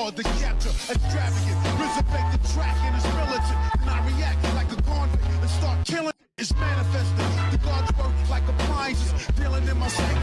hard to capture, extravagant, resurrect the track and it's militant. And I react like a convict and start killing. It's manifesting. The gods work like appliances, dealing in my cycle.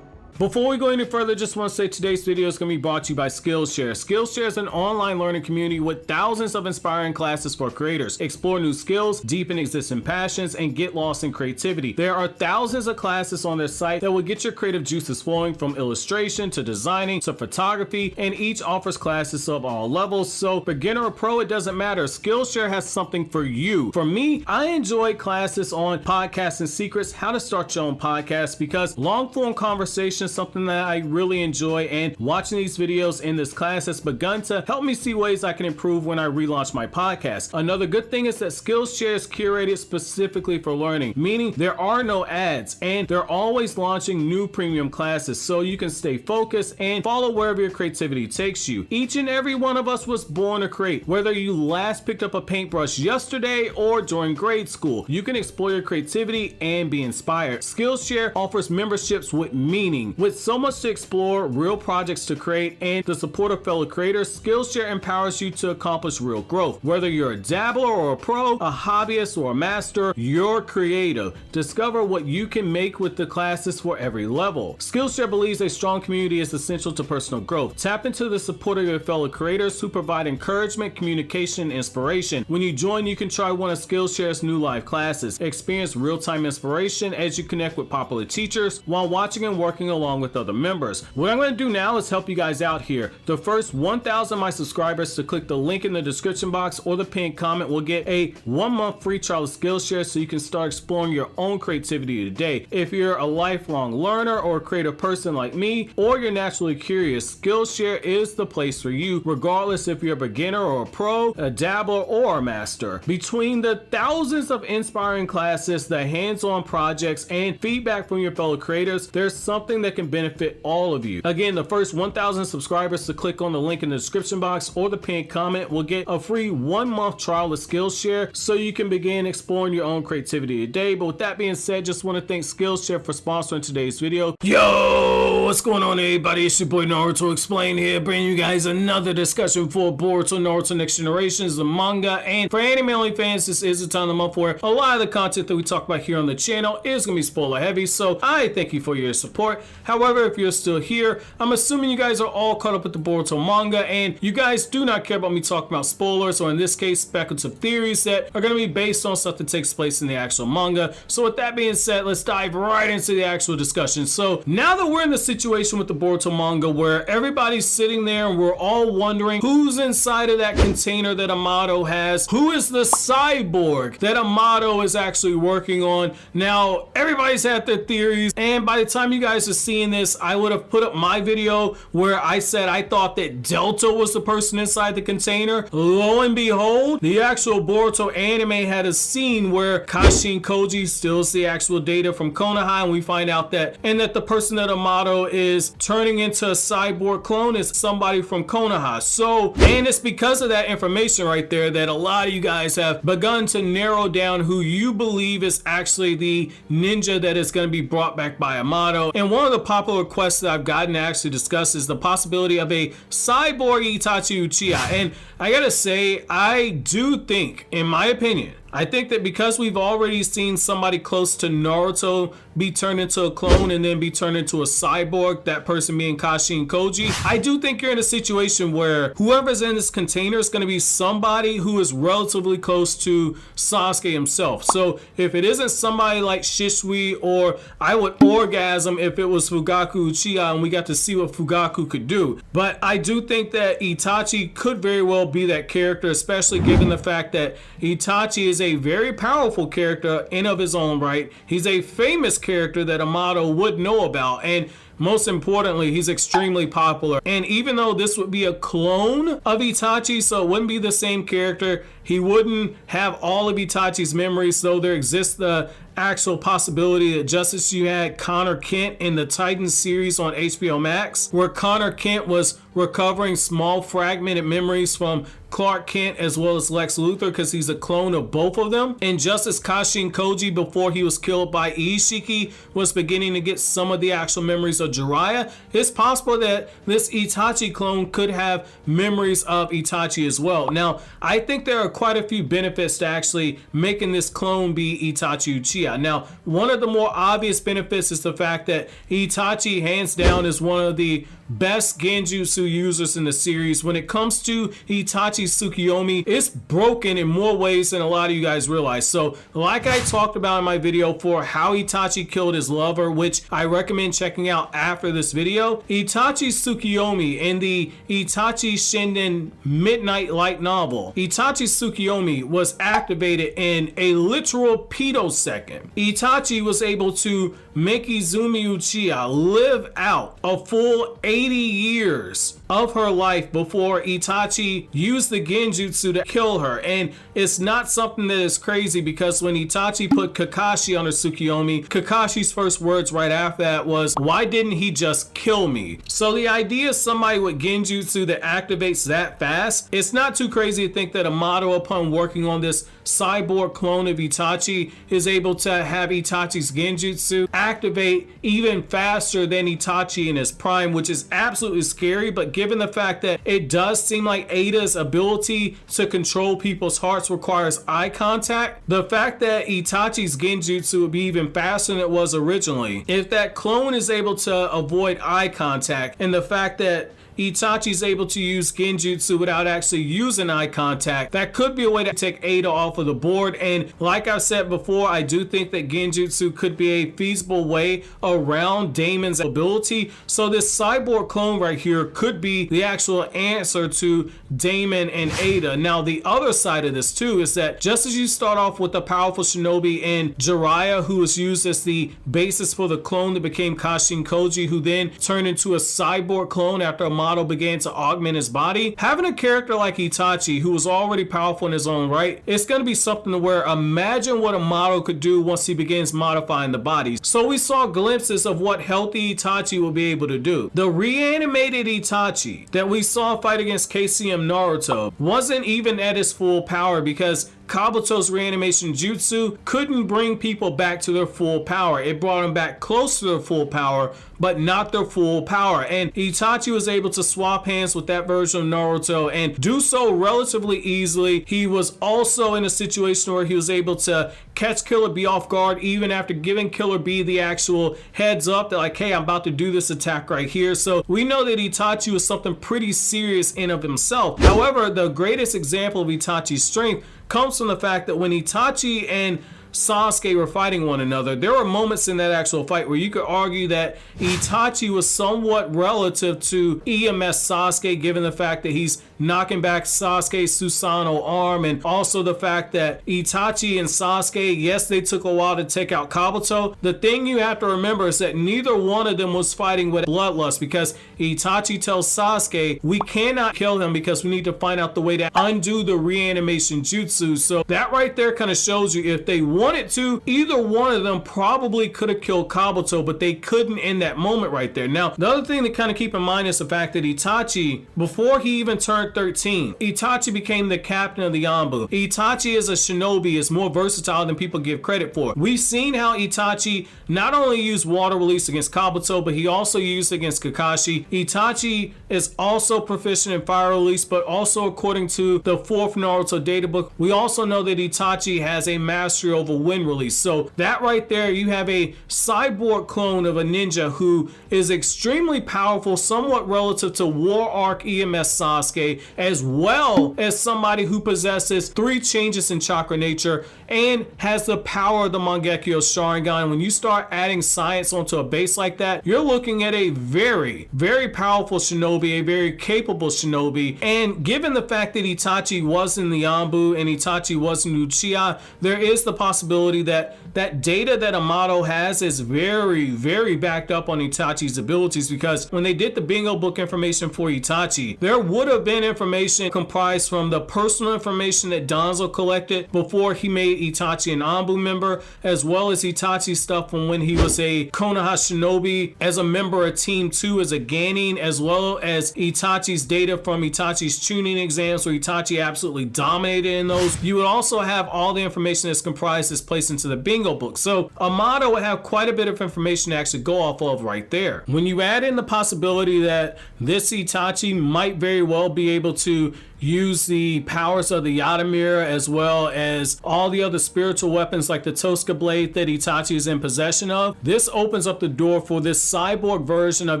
Before we go any further, just want to say today's video is going to be brought to you by Skillshare. Skillshare is an online learning community with thousands of inspiring classes for creators. Explore new skills, deepen existing passions, and get lost in creativity. There are thousands of classes on their site that will get your creative juices flowing, from illustration to designing to photography, and each offers classes of all levels. So beginner or pro, it doesn't matter. Skillshare has something for you. For me, I enjoy classes on podcasting secrets, how to start your own podcast, because long form conversation is something that I really enjoy, and watching these videos in this class has begun to help me see ways I can improve when I relaunch my podcast. Another good thing is that Skillshare is curated specifically for learning, meaning there are no ads, and they're always launching new premium classes so you can stay focused and follow wherever your creativity takes you. Each and every one of us was born to create. Whether you last picked up a paintbrush yesterday or during grade school, you can explore your creativity and be inspired. Skillshare offers memberships with meaning. With so much to explore, real projects to create, and the support of fellow creators, Skillshare empowers you to accomplish real growth. Whether you're a dabbler or a pro, a hobbyist or a master, you're creative. Discover what you can make with the classes for every level. Skillshare believes a strong community is essential to personal growth. Tap into the support of your fellow creators who provide encouragement, communication, and inspiration. When you join, you can try one of Skillshare's new live classes. Experience real-time inspiration as you connect with popular teachers while watching and working along with other members. What I'm going to do now is help you guys out here. The first 1,000 of my subscribers to click the link in the description box or the pinned comment will get a 1-month free trial of Skillshare so you can start exploring your own creativity today. If you're a lifelong learner or a creative person like me, or you're naturally curious, Skillshare is the place for you, regardless if you're a beginner or a pro, a dabbler or a master. Between the thousands of inspiring classes, the hands-on projects, and feedback from your fellow creators, there's something that can benefit all of you. Again, the first 1,000 subscribers to click on the link in the description box or the pinned comment will get a free 1-month trial of Skillshare so you can begin exploring your own creativity today. But with that being said, just want to thank Skillshare for sponsoring today's video. Yo, what's going on everybody? It's your boy Naruto Explain here, bringing you guys another discussion for Boruto Naruto Next Generations, the manga. And for anime only fans, this is the time of the month where a lot of the content that we talk about here on the channel is going to be spoiler heavy, so I thank you for your support. However, if you're still here, I'm assuming you guys are all caught up with the Boruto manga and you guys do not care about me talking about spoilers, or in this case, speculative theories that are going to be based on stuff that takes place in the actual manga. So with that being said, let's dive right into the actual discussion. So now that we're in the situation with the Boruto manga where everybody's sitting there and we're all wondering who's inside of that container that Amado has, who is the cyborg that Amado is actually working on. Now, everybody's had their theories, and by the time you guys are seeing this, I would have put up my video where I said I thought that Delta was the person inside the container. Lo and behold, the actual Boruto anime had a scene where Kashin Koji steals the actual data from Konoha, and we find out that the person that Amado is turning into a cyborg clone is somebody from Konoha. So, and it's because of that information right there that a lot of you guys have begun to narrow down who you believe is actually the ninja that is going to be brought back by Amado. And one of the popular requests that I've gotten to actually discuss is the possibility of a cyborg Itachi Uchiha. And I gotta say, I do think, in my opinion, I think that because we've already seen somebody close to Naruto be turned into a clone and then be turned into a cyborg, that person being Kashin Koji, I do think you're in a situation where whoever's in this container is going to be somebody who is relatively close to Sasuke himself. So if it isn't somebody like Shisui, or I would orgasm if it was Fugaku Uchiha and we got to see what Fugaku could do. But I do think that Itachi could very well be that character, especially given the fact that Itachi is a very powerful character in of his own right. He's a famous character that Amado would know about, and most importantly, he's extremely popular. And even though this would be a clone of Itachi, so it wouldn't be the same character, he wouldn't have all of Itachi's memories, though there exists the actual possibility that just as you had Connor Kent in the Titans series on HBO Max, where Connor Kent was recovering small fragmented memories from Clark Kent as well as Lex Luthor because he's a clone of both of them. And just as Kashin Koji, before he was killed by Isshiki, was beginning to get some of the actual memories of Jiraiya, it's possible that this Itachi clone could have memories of Itachi as well. Now, I think there are quite a few benefits to actually making this clone be Itachi Uchiha. Now, one of the more obvious benefits is the fact that Itachi, hands down, is one of the best Genjutsu users in the series. When it comes to Itachi Tsukiyomi, it's broken in more ways than a lot of you guys realize. So like I talked about in my video for how Itachi killed his lover, which I recommend checking out after this video, Itachi Tsukiyomi in the Itachi Shinden Midnight Light novel, Itachi Tsukiyomi was activated in a literal pedosecond. Itachi was able to make Izumi Uchiha live out a full 80 years of her life before Itachi used the Genjutsu to kill her. And it's not something that is crazy, because when Itachi put Kakashi on her Tsukiyomi, Kakashi's first words right after that was, "Why didn't he just kill me?" So the idea of somebody with Genjutsu that activates that fast, it's not too crazy to think that Amado, upon working on this cyborg clone of Itachi, is able to have Itachi's Genjutsu activate even faster than Itachi in his prime, which is absolutely scary. But given the fact that it does seem like Ada's ability to control people's hearts requires eye contact, the fact that Itachi's Genjutsu would be even faster than it was originally, if that clone is able to avoid eye contact, and the fact that Itachi's able to use Genjutsu without actually using eye contact, that could be a way to take Ada off of the board. And like I've said before, I do think that Genjutsu could be a feasible way around Daemon's ability. So this cyborg clone right here could be the actual answer to Daemon and Ada. Now, the other side of this too is that just as you start off with a powerful shinobi in Jiraiya, who was used as the basis for the clone that became Kashin Koji, who then turned into a cyborg clone after Amado began to augment his body, having a character like Itachi, who was already powerful in his own right, it's going to be something to where, imagine what Amado could do once he begins modifying the body. So we saw glimpses of what healthy Itachi will be able to do. The reanimated Itachi that we saw fight against KCM Naruto wasn't even at his full power, because Kabuto's reanimation jutsu couldn't bring people back to their full power. It brought them back close to their full power, but not their full power. And Itachi was able to swap hands with that version of Naruto and do so relatively easily. He was also in a situation where he was able to catch Killer B off guard, even after giving Killer B the actual heads up that, like, hey, I'm about to do this attack right here. So we know that Itachi was something pretty serious in of himself. However, the greatest example of Itachi's strength comes from the fact that when Itachi and Sasuke were fighting one another, there were moments in that actual fight where you could argue that Itachi was somewhat relative to EMS Sasuke, given the fact that he's knocking back Sasuke's Susanoo arm, and also the fact that Itachi and Sasuke, yes, they took a while to take out Kabuto. The thing you have to remember is that neither one of them was fighting with bloodlust, because Itachi tells Sasuke, we cannot kill him because we need to find out the way to undo the reanimation jutsu. So that right there kind of shows you, if they wanted to, either one of them probably could have killed Kabuto, but they couldn't in that moment right there. Now, the other thing to kind of keep in mind is the fact that Itachi, before he even turned 13, Itachi became the captain of the Anbu. Itachi as a shinobi is more versatile than people give credit for. We've seen how Itachi not only used water release against Kabuto, but he also used it against Kakashi. Itachi is also proficient in fire release, but also according to the 4th Naruto data book, we also know that Itachi has a mastery over wind release. So that right there, you have a cyborg clone of a ninja who is extremely powerful, somewhat relative to War Arc EMS Sasuke, as well as somebody who possesses 3 changes in chakra nature and has the power of the Mangekyo Sharingan. When you start adding science onto a base like that, you're looking at a very, very powerful shinobi, a very capable shinobi. And given the fact that Itachi was in the Anbu and Itachi was in Uchiha, there is the possibility that that data that Amado has is very, very backed up on Itachi's abilities, because when they did the bingo book information for Itachi, there would have been information comprised from the personal information that Danzo collected before he made Itachi an Anbu member, as well as Itachi stuff from when he was a Konoha shinobi, as a member of Team 2 as a Ganin, as well as Itachi's data from Itachi's tuning exams where Itachi absolutely dominated in those. You would also have all the information that's comprised that's placed into the bingo book. So Amado would have quite a bit of information to actually go off of right there. When you add in the possibility that this Itachi might very well be able to use the powers of the Yadamir, as well as all the other spiritual weapons like the Tosca blade that Itachi is in possession of, this opens up the door for this cyborg version of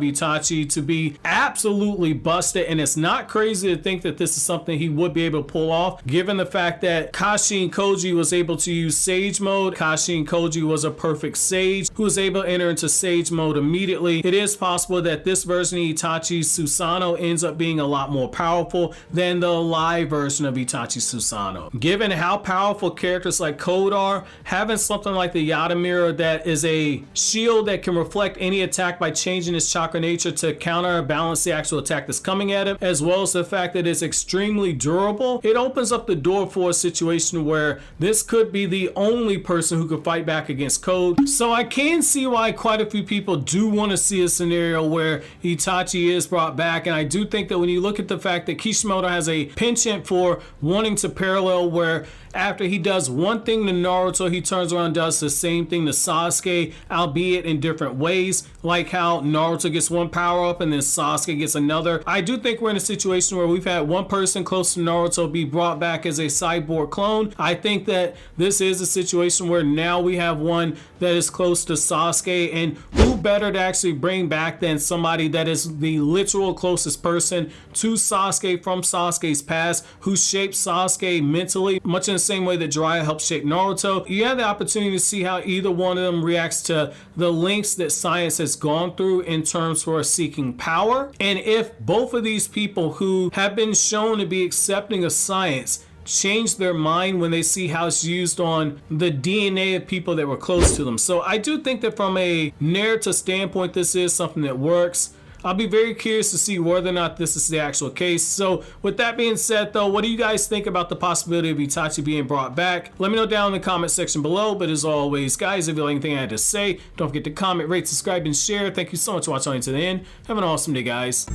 Itachi to be absolutely busted. And it's not crazy to think that this is something he would be able to pull off, given the fact that Kashin Koji was able to use Sage mode. Kashin Koji was a perfect Sage who was able to enter into Sage mode immediately. It is possible that this version of Itachi Susanoo ends up being a lot more powerful than the live version of Itachi Susanoo. Given how powerful characters like Code are, having something like the Yadamir that is a shield that can reflect any attack by changing its chakra nature to counterbalance the actual attack that's coming at him, as well as the fact that it's extremely durable, it opens up the door for a situation where this could be the only person who could fight back against Code. So I can see why quite a few people do want to see a scenario where Itachi is brought back, and I do think that when you look at the fact that Kishimoto has a penchant for wanting to parallel where after he does one thing to Naruto, he turns around and does the same thing to Sasuke, albeit in different ways, like how Naruto gets one power up and then Sasuke gets another. I do think we're in a situation where we've had one person close to Naruto be brought back as a cyborg clone. I think that this is a situation where now we have one that is close to Sasuke, and who better to actually bring back than somebody that is the literal closest person to Sasuke from Sasuke's past, who shaped Sasuke mentally, much in the same way that Jiraiya helped shape Naruto. You have the opportunity to see how either one of them reacts to the lengths that science has gone through in terms for seeking power, and if both of these people who have been shown to be accepting of science change their mind when they see how it's used on the DNA of people that were close to them. So I do think that from a narrative standpoint, this is something that works. I'll be very curious to see whether or not this is the actual case. So with that being said though, what do you guys think about the possibility of Itachi being brought back? Let me know down in the comment section below. But as always, guys, if you like anything I had to say, don't forget to comment, rate, subscribe, and share. Thank you so much for watching to the end. Have an awesome day, guys.